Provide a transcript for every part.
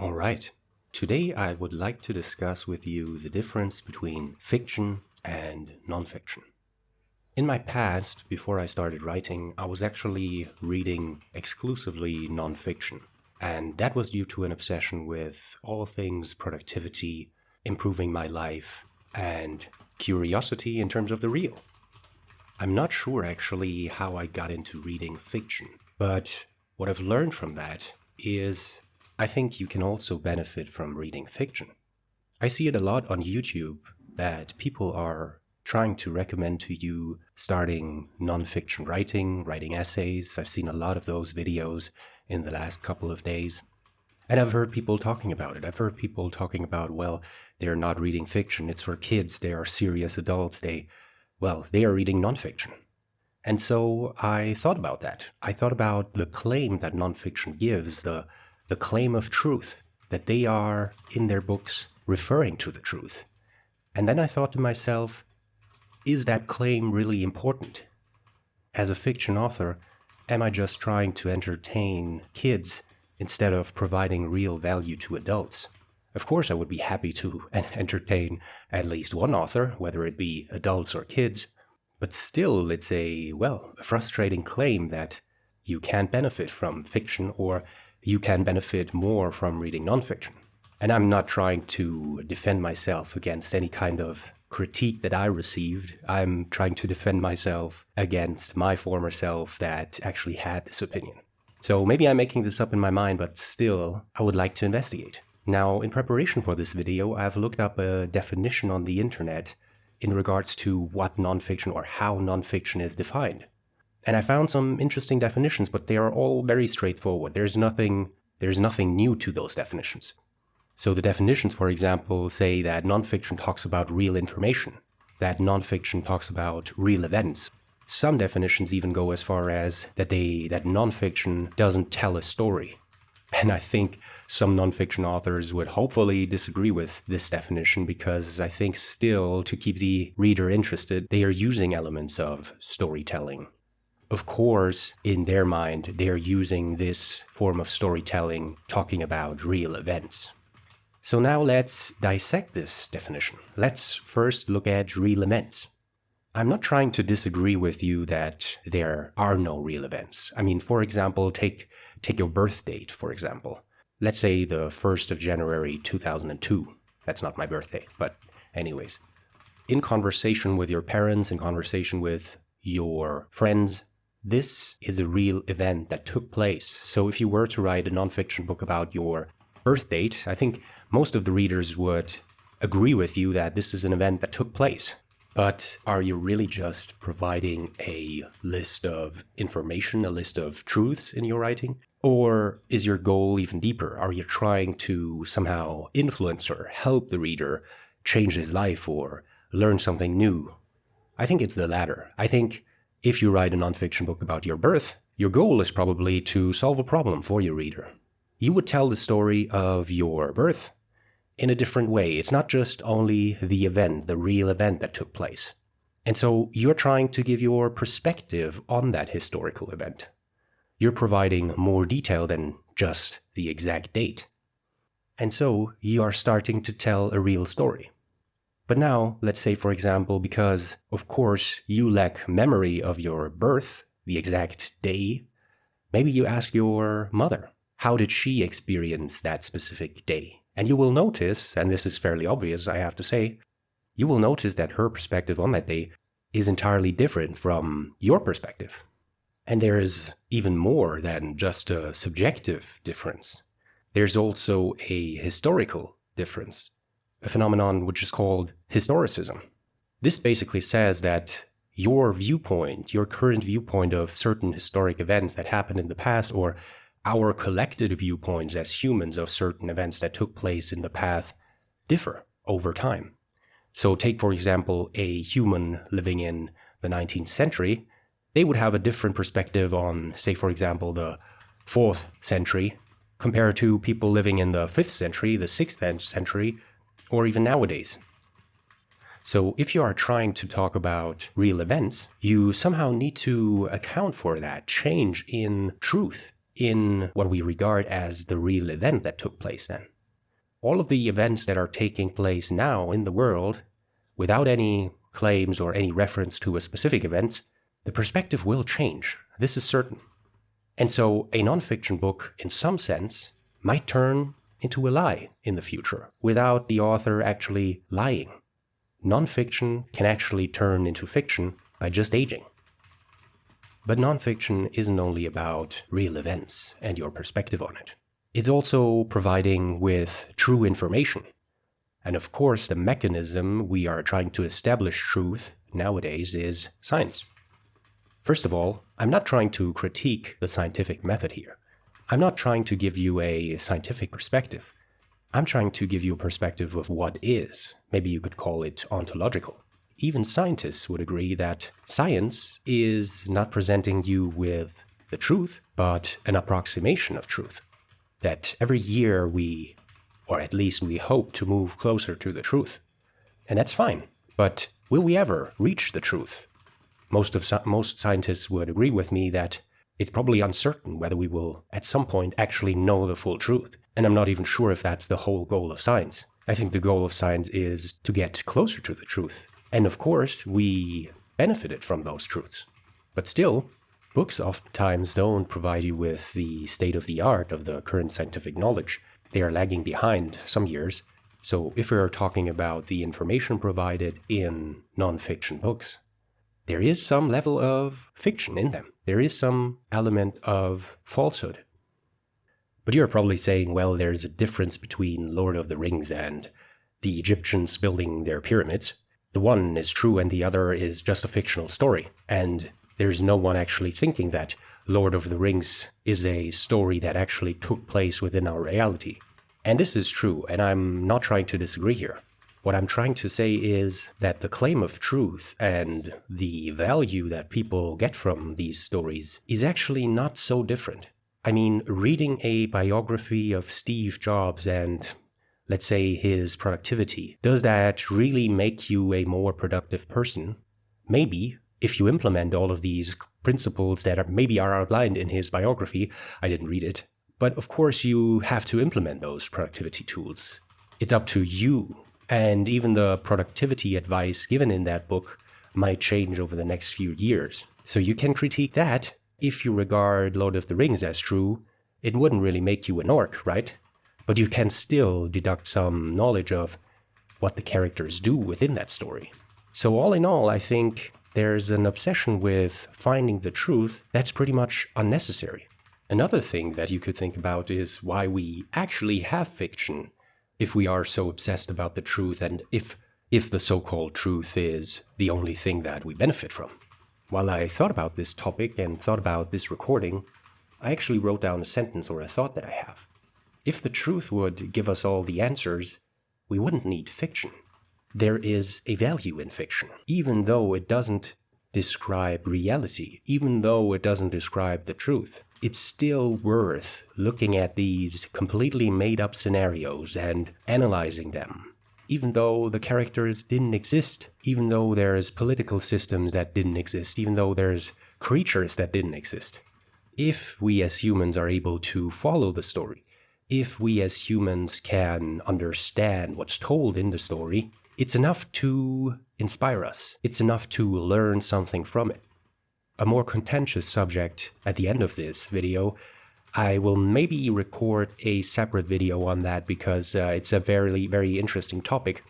All right. Today I would like to discuss with you the difference between fiction and nonfiction. In my past, before I started writing, I was actually reading exclusively nonfiction. And that was due to an obsession with all things productivity, improving my life, and curiosity in terms of the real. I'm not sure actually how I got into reading fiction, but what I've learned from that is I think you can also benefit from reading fiction. I see it a lot on YouTube that people are trying to recommend to you starting nonfiction writing essays. I've seen a lot of those videos in the last couple of days. And I've heard people talking about it. I've heard people talking about, well, they're not reading fiction. It's for kids. They are serious adults. They are reading nonfiction. And so I thought about that. I thought about the claim that nonfiction gives, the claim of truth, that they are, in their books, referring to the truth. And then I thought to myself, is that claim really important? As a fiction author, am I just trying to entertain kids instead of providing real value to adults? Of course, I would be happy to entertain at least one author, whether it be adults or kids, but still it's a frustrating claim that you can't benefit from fiction or you can benefit more from reading nonfiction. And I'm not trying to defend myself against any kind of critique that I received. I'm trying to defend myself against my former self that actually had this opinion. So maybe I'm making this up in my mind, but still, I would like to investigate. Now, in preparation for this video, I've looked up a definition on the internet in regards to what nonfiction or how nonfiction is defined. And I found some interesting definitions, but they are all very straightforward. There's nothing new to those definitions. So the definitions, for example, say that nonfiction talks about real information, that nonfiction talks about real events. Some definitions even go as far as that nonfiction doesn't tell a story. And I think some nonfiction authors would hopefully disagree with this definition because I think still, to keep the reader interested, they are using elements of storytelling. Of course, in their mind, they are using this form of storytelling talking about real events. So now let's dissect this definition. Let's first look at real events. I'm not trying to disagree with you that there are no real events. I mean, for example, take your birth date, for example. Let's say the 1st of January 2002. That's not my birthday, but anyways. In conversation with your parents, in conversation with your friends, this is a real event that took place. So if you were to write a nonfiction book about your birth date, I think most of the readers would agree with you that this is an event that took place. But are you really just providing a list of information, a list of truths in your writing? Or is your goal even deeper? Are you trying to somehow influence or help the reader change his life or learn something new? I think it's the latter. I think if you write a nonfiction book about your birth, your goal is probably to solve a problem for your reader. You would tell the story of your birth in a different way. It's not just only the event, the real event that took place. And so you're trying to give your perspective on that historical event. You're providing more detail than just the exact date. And so you are starting to tell a real story. But now, let's say, for example, because, of course, you lack memory of your birth, the exact day, maybe you ask your mother, how did she experience that specific day? And you will notice, and this is fairly obvious, I have to say, you will notice that her perspective on that day is entirely different from your perspective. And there is even more than just a subjective difference. There's also a historical difference, a phenomenon which is called historicism. This basically says that your viewpoint, your current viewpoint of certain historic events that happened in the past, or our collected viewpoints as humans of certain events that took place in the past, differ over time. So take, for example, a human living in the 19th century. They would have a different perspective on, say, for example, the 4th century compared to people living in the 5th century, the 6th century, or even nowadays. So if you are trying to talk about real events, you somehow need to account for that change in truth, in what we regard as the real event that took place then. All of the events that are taking place now in the world, without any claims or any reference to a specific event, the perspective will change. This is certain. And so a nonfiction book, in some sense, might turn into a lie in the future, without the author actually lying. Nonfiction can actually turn into fiction by just aging. But nonfiction isn't only about real events and your perspective on it. It's also providing with true information. And of course, the mechanism we are trying to establish truth nowadays is science. First of all, I'm not trying to critique the scientific method here. I'm not trying to give you a scientific perspective. I'm trying to give you a perspective of what is. Maybe you could call it ontological. Even scientists would agree that science is not presenting you with the truth, but an approximation of truth. That every year we, or at least we hope to move closer to the truth. And that's fine. But will we ever reach the truth? Most scientists would agree with me that it's probably uncertain whether we will at some point actually know the full truth. And I'm not even sure if that's the whole goal of science. I think the goal of science is to get closer to the truth. And of course, we benefited from those truths. But still, books oftentimes don't provide you with the state of the art of the current scientific knowledge. They are lagging behind some years. So if we are talking about the information provided in nonfiction books, there is some level of fiction in them. There is some element of falsehood. But you're probably saying, well, there's a difference between Lord of the Rings and the Egyptians building their pyramids. The one is true and the other is just a fictional story. And there's no one actually thinking that Lord of the Rings is a story that actually took place within our reality. And this is true, and I'm not trying to disagree here. What I'm trying to say is that the claim of truth and the value that people get from these stories is actually not so different. I mean, reading a biography of Steve Jobs and, let's say, his productivity, does that really make you a more productive person? Maybe, if you implement all of these principles that maybe are outlined in his biography. I didn't read it. But of course, you have to implement those productivity tools. It's up to you. And even the productivity advice given in that book might change over the next few years. So you can critique that. If you regard Lord of the Rings as true, it wouldn't really make you an orc, right? But you can still deduct some knowledge of what the characters do within that story. So all in all, I think there's an obsession with finding the truth that's pretty much unnecessary. Another thing that you could think about is why we actually have fiction if we are so obsessed about the truth and if the so-called truth is the only thing that we benefit from. While I thought about this topic and thought about this recording, I actually wrote down a sentence or a thought that I have. If the truth would give us all the answers, we wouldn't need fiction. There is a value in fiction, even though it doesn't describe reality, even though it doesn't describe the truth. It's still worth looking at these completely made-up scenarios and analyzing them. Even though the characters didn't exist, even though there's political systems that didn't exist, even though there's creatures that didn't exist. If we as humans are able to follow the story, if we as humans can understand what's told in the story, it's enough to inspire us. It's enough to learn something from it. A more contentious subject at the end of this video, I will maybe record a separate video on that because it's a very, very interesting topic.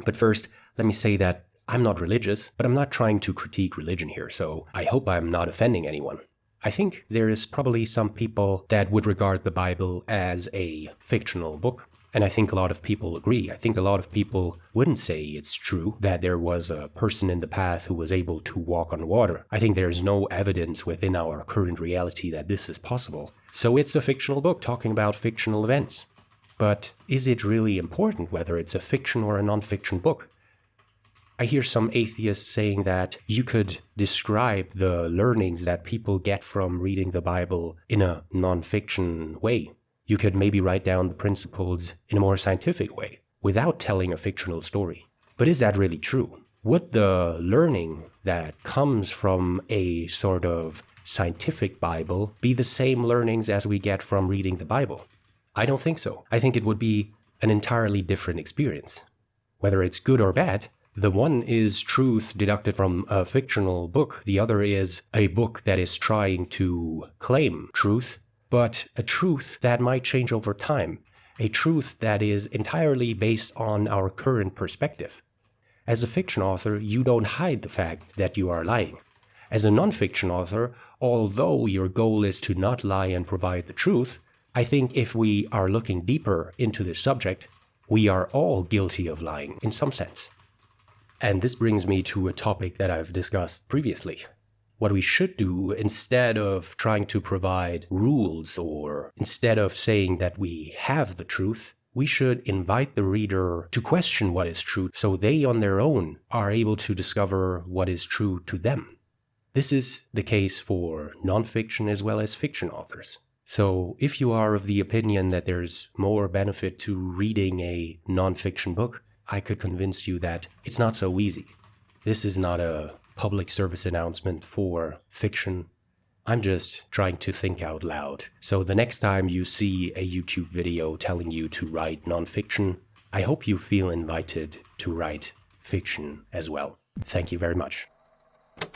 But first, let me say that I'm not religious, but I'm not trying to critique religion here, so I hope I'm not offending anyone. I think there is probably some people that would regard the Bible as a fictional book. And I think a lot of people agree. I think a lot of people wouldn't say it's true that there was a person in the past who was able to walk on water. I think there's no evidence within our current reality that this is possible. So it's a fictional book talking about fictional events. But is it really important whether it's a fiction or a non-fiction book? I hear some atheists saying that you could describe the learnings that people get from reading the Bible in a non-fiction way. You could maybe write down the principles in a more scientific way, without telling a fictional story. But is that really true? Would the learning that comes from a sort of scientific Bible be the same learnings as we get from reading the Bible? I don't think so. I think it would be an entirely different experience. Whether it's good or bad, the one is truth deducted from a fictional book. The other is a book that is trying to claim truth, but a truth that might change over time. A truth that is entirely based on our current perspective. As a fiction author, you don't hide the fact that you are lying. As a nonfiction author, although your goal is to not lie and provide the truth, I think if we are looking deeper into this subject, we are all guilty of lying in some sense. And this brings me to a topic that I've discussed previously. What we should do, instead of trying to provide rules or instead of saying that we have the truth, we should invite the reader to question what is true so they on their own are able to discover what is true to them. This is the case for nonfiction as well as fiction authors. So if you are of the opinion that there's more benefit to reading a nonfiction book, I could convince you that it's not so easy. This is not a public service announcement for fiction. I'm just trying to think out loud. So the next time you see a YouTube video telling you to write nonfiction, I hope you feel invited to write fiction as well. Thank you very much.